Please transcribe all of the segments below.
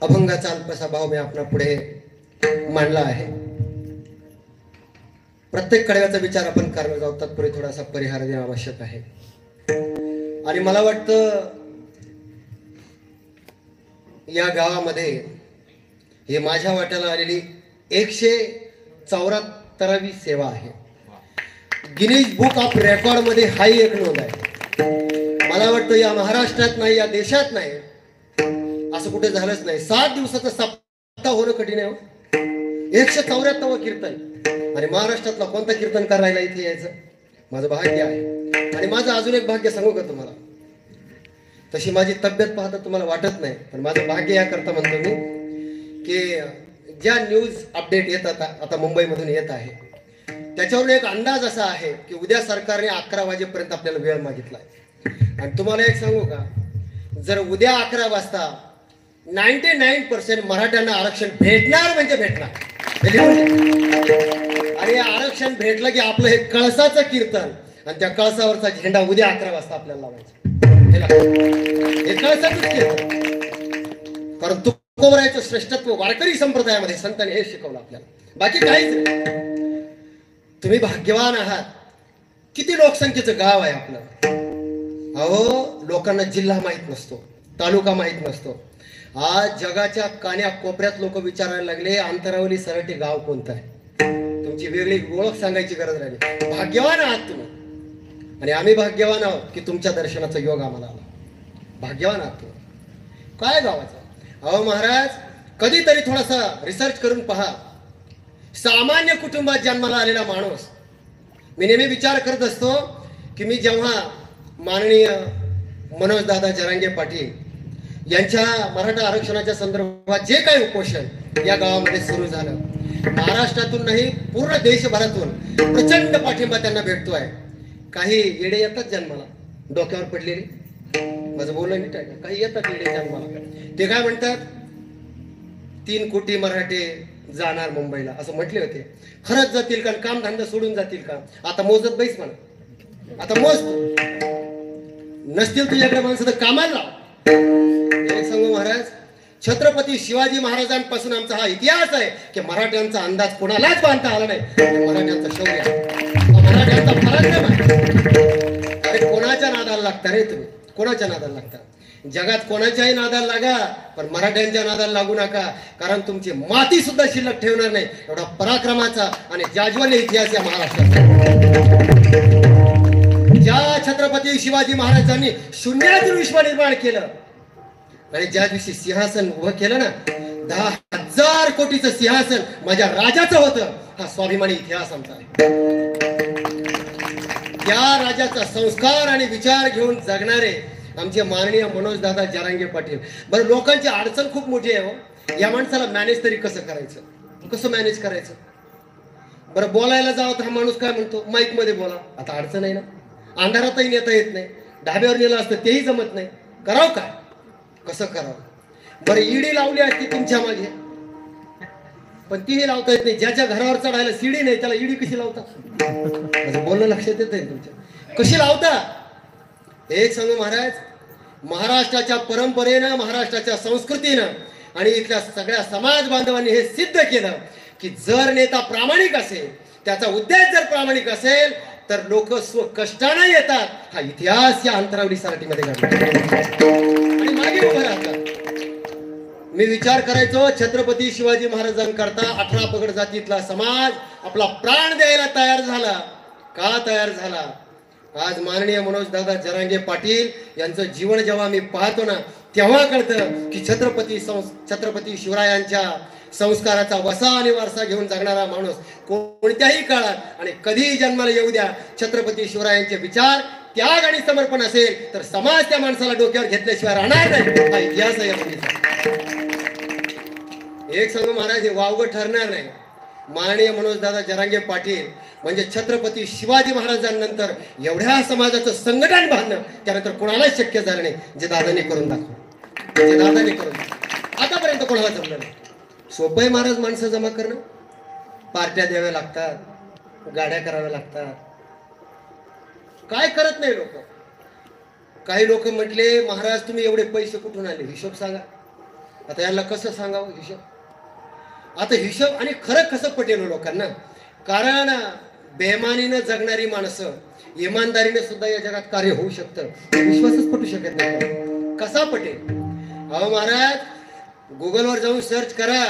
अभंगाचा अल्पसा भाव मी आपल्या पुढे मांडला आहे. प्रत्येक कडव्याचा विचार आपण करणार आहोत, तत्पूर्वी थोडासा परिहार देणे आवश्यक आहे. आणि मला वाटतं या गावामध्ये हे माझ्या वाट्याला आलेली 174वी सेवा आहे. गिनीज बुक ऑफ रेकॉर्ड मध्ये हाही एक नोंद आहे. मला वाटतं या महाराष्ट्रात नाही, या देशात नाही, असं कुठे झालंच नाही. 7 दिवसाचा सप्ताह होणं कठीण आहे. 174 कीर्तन आणि महाराष्ट्रातला कोणता कीर्तन करायला इथे यायचं माझं भाग्य आहे. आणि माझं अजून एक भाग्य सांगू का तुम्हाला, तशी माझी तब्येत पाहता तुम्हाला वाटत नाही, पण माझं भाग्य याकरता म्हणतो मी की ज्या न्यूज अपडेट येतात आता मुंबईमधून येत आहे त्याच्यावरून एक अंदाज असा आहे की उद्या सरकारने 11 वाजेपर्यंत आपल्याला वेळ मागितला आहे. आणि तुम्हाला एक सांगू का, जर उद्या 11 वाजता 99% मराठ्यांना आरक्षण भेटणार म्हणजे भेटणार. आणि आरक्षण भेटलं की आपलं हे कळसाचं कीर्तन आणि त्या कळसावरचा झेंडा उद्या 11 वाजता आपल्याला लावायचा. हे कळसाचंच कीर्तन, कारण तुकोबरायचं श्रेष्ठत्व वारकरी संप्रदायामध्ये संतांनी हे शिकवलं आपल्याला, बाकी काहीच नाही. तुम्ही भाग्यवान आहात. किती लोकसंख्येचं गाव आहे आपलं. अहो, लोकांना जिल्हा माहित नसतो, तालुका माहित नसतो. आज जगाच्या कान्या कोपऱ्यात लोक विचारायला लागले अंतरावली सरटी गाव कोणतं आहे. तुमची वेगळी ओळख सांगायची गरज राहिली. भाग्यवान आहात तुम्ही, आणि आम्ही भाग्यवान आहोत की तुमच्या दर्शनाचा योग आम्हाला आला. भाग्यवान आहात तुम्ही. काय गावाचं. अहो महाराज, कधीतरी थोडासा रिसर्च करून पहा. सामान्य कुटुंबात जन्माला आलेला माणूस, मी नेहमी विचार करत असतो की मी जेव्हा माननीय मनोजदादा जरांगे पाटील यांच्या मराठा आरक्षणाच्या संदर्भात जे काही उपोषण या गावामध्ये सुरू झालं, महाराष्ट्रातून नाही पूर्ण देशभरातून प्रचंड पाठिंबा त्यांना भेटतोय. काही येडे येतात जन्माला डोक्यावर पडलेले, माझं बोलणं नीट आहे, काही येतात येडे जन्माला. ते काय म्हणतात, 3 कोटी मराठे जाणार मुंबईला असं म्हटले होते. खरंच जातील का? काम धंदा सोडून जातील का? आता मोजत बैस म्हणा, आता मोज. नसतील तुझ्याकडे माणसं तर कामाला लाव. सांगू महाराज, छत्रपती शिवाजी महाराजांपासून आमचा हा इतिहास आहे की मराठ्यांचा अंदाज कोणालाच बांधता आला नाही. मराठ्यांचा शौर्य, मराठ्यांचा पराक्रम आहे. अरे कोणाच्या नादाला लागता रे तुम्ही, कोणाच्या नादाला लागता? जगात कोणाच्याही नादाला लागा, पण मराठ्यांच्या नादाला लागू नका, कारण तुमची माती सुद्धा शिल्लक ठेवणार नाही एवढा पराक्रमाचा आणि जाज्वल्य इतिहास या महाराष्ट्राचा. ज्या छत्रपती शिवाजी महाराजांनी शून्यातून विश्व निर्माण केलं आणि ज्या दिवशी सिंहासन उभं केलं ना, 10,000 कोटीचं सिंहासन माझ्या राजाचं होतं. हा स्वाभिमानी इतिहास आमचा आहे. त्या राजाचा संस्कार आणि विचार घेऊन जगणारे आमचे माननीय मनोजदादा जरांगे पाटील. बरं, लोकांची अडचण खूप मोठी आहे हो. या माणसाला मॅनेज तरी कसं करायचं, कसं मॅनेज करायचं? बरं, बोलायला जावं तर हा माणूस काय म्हणतो, माईक मध्ये बोला. आता अडचण आहे ना, अंधारातही नेता येत नाही, ढाब्यावर नेलं असतं तेही जमत नाही. करावं काय, कसं करावं? बरं, ईडी लावली असती तुमच्या मागे, पण तीही लावता येत नाही. ज्याच्या घरावर चढायला सीडी नाही त्याला ईडी कशी लावता? माझं बोलणं लक्षात येत आहे तुमच्या, कशी लावता? एक सांगू महाराज, महाराष्ट्राच्या परंपरेनं, महाराष्ट्राच्या संस्कृतीनं आणि इथल्या सगळ्या समाज बांधवांनी हे सिद्ध केलं की जर नेता प्रामाणिक असेल, त्याचा उद्देश जर प्रामाणिक असेल, तर लोक स्व कष्टाने येतात. हा इतिहास या अंतरावली सराटीमध्ये घडला आणि मागे उभं राहतात. मी विचार करायचो, छत्रपती शिवाजी महाराजांकरता 18 पगड जातीतला समाज आपला प्राण द्यायला तयार झाला. का तयार झाला? आज माननीय मनोजदादा जरांगे पाटील यांचं जीवन जेव्हा मी पाहतो ना, तेव्हा कळतं की छत्रपती शिवरायांच्या संस्काराचा वसा आणि वारसा घेऊन जगणारा माणूस कोणत्याही काळात आणि कधीही जन्माला येऊ द्या, छत्रपती शिवरायांचे विचार, त्याग आणि समर्पण असेल तर समाज त्या माणसाला डोक्यावर घेतल्याशिवाय राहणार नाही. हा इतिहास आहे. एक सांगू महाराज, हे वावगं ठरणार नाही. माननीय मनोजदादा जरांगे पाटील म्हणजे छत्रपती शिवाजी महाराजांनंतर एवढ्या समाजाचं संघटन बांधणं त्यानंतर कोणालाच शक्य झालं नाही. जे दादांनी करून दाखवलं, जे दादांनी करून आतापर्यंत कोणाला जमलं नाही. सोपं आहे महाराज माणसं जमा करणं. पार्ट्या द्याव्या लागतात, गाड्या कराव्या लागतात, काय करत नाही लोक. काही लोक म्हटले, महाराज तुम्ही एवढे पैसे कुठून आले, हिशोब सांगा. आता यांना कसं सांगावं हिशोब? आता हिशोब आणि खरं कसं पटेल लोकांना? कारण बेमानीनं जगणारी माणसं इमानदारीने सुद्धा या जगात कार्य होऊ शकतं, विश्वासच पटू शकत नाही. कसा पटेल? अहो महाराज, गुगलवर जाऊन सर्च करा,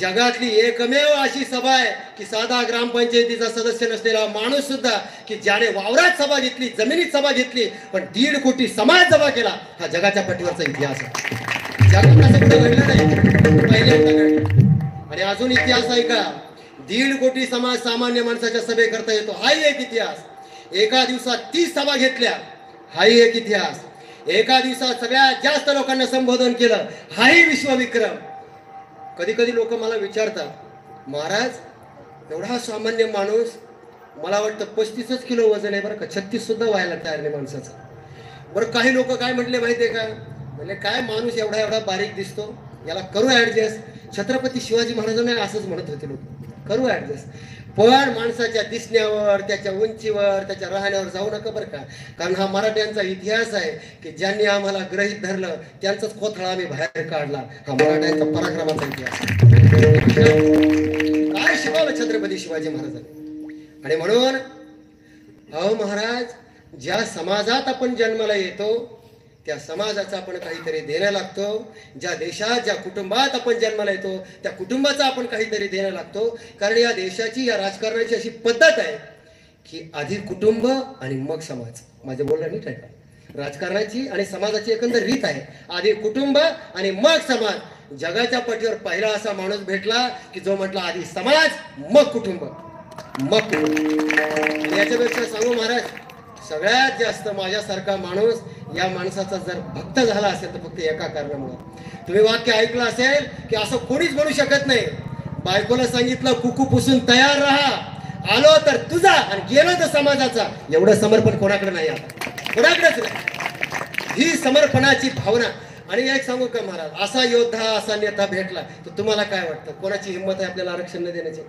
जगातली एकमेव अशी सभा आहे की साधा ग्रामपंचायतीचा सदस्य नसलेला माणूस सुद्धा, की ज्याने वावरात सभा घेतली, जमिनीत सभा घेतली, पण 1.5 कोटी समाज जमा केला, हा जगाच्या पाठीवरचा इतिहास आहे. जगात असं कुठे घडलं नाही, पहिल्यांदा घडलं. आणि अजून इतिहास आहे का? 1.5 कोटी समाज सामान्य माणसाच्या सभे करता येतो, हाही एक इतिहास. एका दिवसात 30 सभा घेतल्या, हाही एक इतिहास. एका दिवसात सगळ्यात जास्त लोकांना संबोधन केलं, हाही विश्वविक्रम. कधी कधी लोक मला विचारतात, महाराज एवढा सामान्य माणूस, मला वाटतं 35च किलो वजन आहे बरं का, 36 सुद्धा व्हायला तयार नाही माणसाचं. बरं काही लोक काय म्हटले माहितीये का? म्हणजे काय माणूस एवढा एवढा बारीक दिसतो, याला करू ऍडजस्ट. छत्रपती शिवाजी महाराजांना असंच म्हणत होते लोक, करू ऍडजस्ट. पण माणसाच्या दिसण्यावर, त्याच्या उंचीवर, त्याच्या राहण्यावर जाऊ नका बरं का. कारण हा मराठ्यांचा इतिहास आहे की ज्यांनी आम्हाला गृहीत धरलं त्यांचाच कोथळा आम्ही बाहेर काढला. हा मराठ्यांचा पराक्रमाचा इतिहास. काय शिकवलं छत्रपती शिवाजी महाराजांनी? आणि म्हणून अहो महाराज, ज्या समाजात आपण जन्माला येतो त्या समाजाचा आपण काहीतरी देणं लागतो. ज्या देशात, ज्या कुटुंबात आपण जन्माला येतो त्या कुटुंबाचा आपण काहीतरी देणं लागतो. कारण या देशाची, या राजकारणाची अशी पद्धत आहे की आधी कुटुंब आणि मग समाज. माझे बोलणं नीट आहे का? राजकारणाची आणि समाजाची एकंदर रीत आहे, आधी कुटुंब आणि मग समाज. जगाच्या पाठीवर पहिला असा माणूस भेटला की जो म्हटला आधी समाज मग कुटुंब मग कुटुंब. याच्यापेक्षा सांगू महाराज, सगळ्यात जास्त माझ्यासारखा माणूस या माणसाचा जर भक्त झाला असेल तर फक्त एका कारणामुळे. तुम्ही वाक्य ऐकलं असेल की असं कोणीच म्हणू शकत नाही, बायकोला सांगितलं कुकू पुसून तयार राहा, आलो तर तुझा आणि गेलो तर समाजाचा. एवढं समर्पण कोणाकडे नाही, आता कोणाकडेच नाही ही समर्पणाची भावना. आणि एक सांगू का महाराज, असा योद्धा, असा नेता भेटला तर तुम्हाला काय वाटतं? कोणाची हिंमत आहे आपल्याला आरक्षण न देण्याची?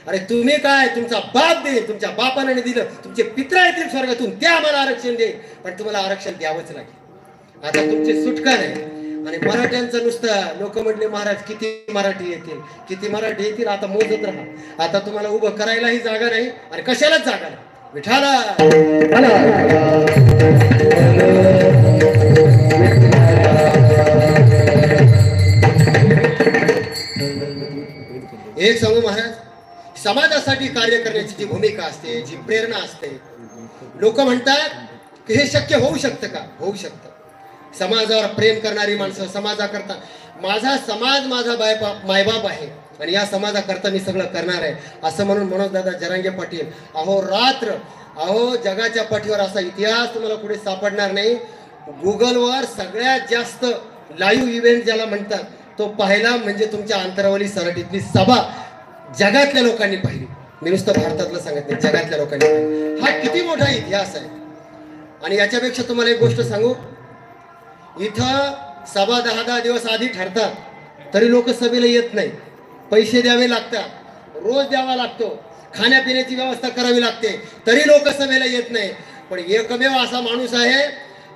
अरे तुम्ही काय, तुमचा बाप देईल, तुमच्या बापाने दिलं, तुमचे पित्र येतील स्वर्गातून, ते आम्हाला आरक्षण देईल, पण तुम्हाला आरक्षण द्यावंच लागेल. आता तुमची सुटका नाही. आणि मराठ्यांचं नुसतं लोक म्हटले, महाराज किती मराठी येतील, किती मराठी येतील, आता मोजत राहा. आता तुम्हाला उभं करायलाही जागा नाही आणि कशालाच जागा नाही. विठाला एक सांगू महाराज, समाजासाठी कार्य करण्याची जी भूमिका असते, जी प्रेरणा असते, लोक म्हणतात की हे शक्य होऊ शकतं का? होऊ शकतं. समाजावर प्रेम करणारी माणसं समाजाकरता, माझा समाज माझा मायबाप आहे आणि या समाजाकरता मी सगळं करणार आहे असं म्हणून मनोजदादा जरांगे पाटील अहोरात्र, अहो जगाच्या पाठीवर असा इतिहास तुम्हाला कुठे सापडणार नाही. गुगलवर सगळ्यात जास्त लाईव्ह इव्हेंट ज्याला म्हणतात तो पाहिला म्हणजे तुमच्या अंतरावली सराटीतली सभा जगातल्या लोकांनी पाहिली. मी नुसतं भारतातलं सांगत नाही, जगातल्या लोकांनी पाहिली. हा किती मोठा इतिहास आहे. आणि याच्यापेक्षा तुम्हाला एक गोष्ट सांगू, इथं सभा 10-10 दिवस आधी ठरतात तरी लोक सभेला येत नाही. पैसे द्यावे लागतात, रोज द्यावा लागतो, खाण्यापिण्याची व्यवस्था करावी लागते, तरी लोक सभेला येत नाही. पण एकमेव असा माणूस आहे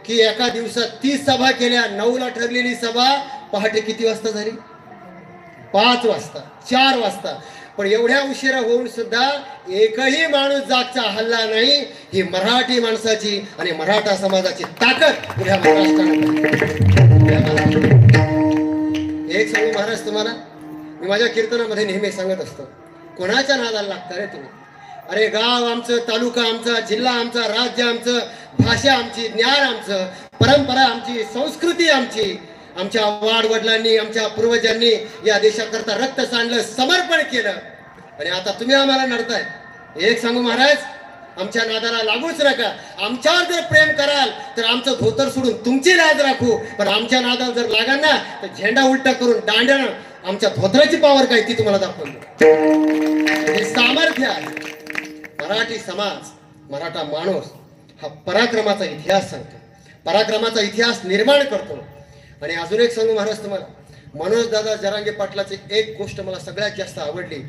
की एका दिवसात 30 सभा केल्या. 9ला ठरलेली सभा पहाटे किती वाजता झाली? 5 वाजता, 4 वाजता. पण एवढ्या उशिरा होऊन सुद्धा एकही माणूस जागचा हल्ला नाही. ही मराठी माणसाची आणि मराठा समाजाची ताकद उद्या महाराष्ट्रात. एक सांगू महाराज तुम्हाला, मी माझ्या कीर्तनामध्ये नेहमी सांगत असतो, कोणाच्या नादाला लागता रे तुम्ही? अरे गाव आमचं, तालुका आमचा, जिल्हा आमचा, राज्य आमचं, भाषा आमची, ज्ञान आमचं, परंपरा आमची, संस्कृती आमची. आमच्या वाडवडिलांनी, आमच्या पूर्वजांनी या देशाकरता रक्त सांडलं, समर्पण केलं, आणि आता तुम्ही आम्हाला नडताय. एक सांगू महाराज, आमच्या नादाला लागूच नका. आमच्यावर जर प्रेम कराल तर आमचं धोतर सोडून तुमची लाज राखू, पण आमच्या नादाला जर लागाल ना तर झेंडा उलटा करून दांड्यानं आमच्या धोतराची पावर काय ती तुम्हाला दाखवतो. हे सामर्थ्य आहे. मराठी समाज, मराठा माणूस हा पराक्रमाचा इतिहास सांगतो, पराक्रमाचा इतिहास निर्माण करतो. आणि अजून एक सांगू महाराज तुम्हाला, मनोजदादा जरांगे पाटलाची एक गोष्ट मला सगळ्यात जास्त आवडली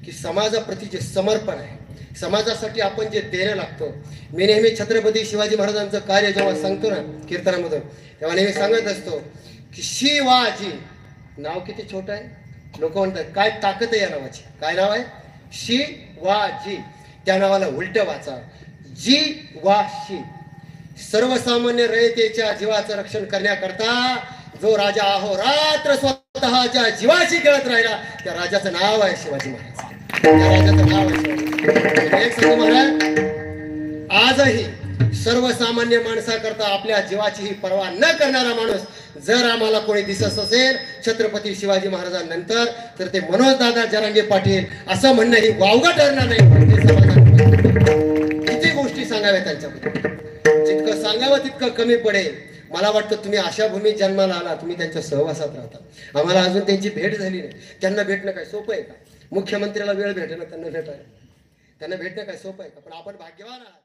की समाजाप्रती जे समर्पण आहे, समाजासाठी आपण जे देणं लागतो. मी नेहमी छत्रपती शिवाजी महाराजांचं कार्य जेव्हा सांगतो ना कीर्तनामधून, तेव्हा नेहमी सांगत असतो की शिवाजी नाव किती छोटं आहे. लोक म्हणतात काय ताकद आहे या नावाची. काय नाव आहे? शिवाजी. त्या नावाला उलट वाचा, जीवाशी. सर्वसामान्य रयतेच्या जीवाचं रक्षण करण्याकरता जो राजा अहोरात्र स्वतःच्या जीवाशी खेळत राहिला, त्या राजाचं नाव आहे शिवाजी महाराज. त्या राजाचं नाव आहे शिवाजी. एक सांगू महाराज, आजही सर्वसामान्य माणसाकरता आपल्या जीवाची ही पर्वा न करणारा माणूस जर आम्हाला कोणी दिसत असेल छत्रपती शिवाजी महाराजांनंतर, तर ते मनोजदादा जरांगे पाटील असं म्हणणं ही वावगं ठरणार नाही. किती गोष्टी सांगाव्या त्यांच्याबद्दल, जितकं सांगावं तितकं कमी पडेल. मला वाटतं तुम्ही अशा भूमीत जन्माला आला, तुम्ही त्यांच्या सहवासात राहता. आम्हाला अजून त्यांची भेट झाली नाही. त्यांना भेटणं काय सोपं आहे का? मुख्यमंत्र्याला वेळ भेटेना त्यांना भेटायला, त्यांना भेटणं काय सोपं आहे का? पण आपण भाग्यवान आहात.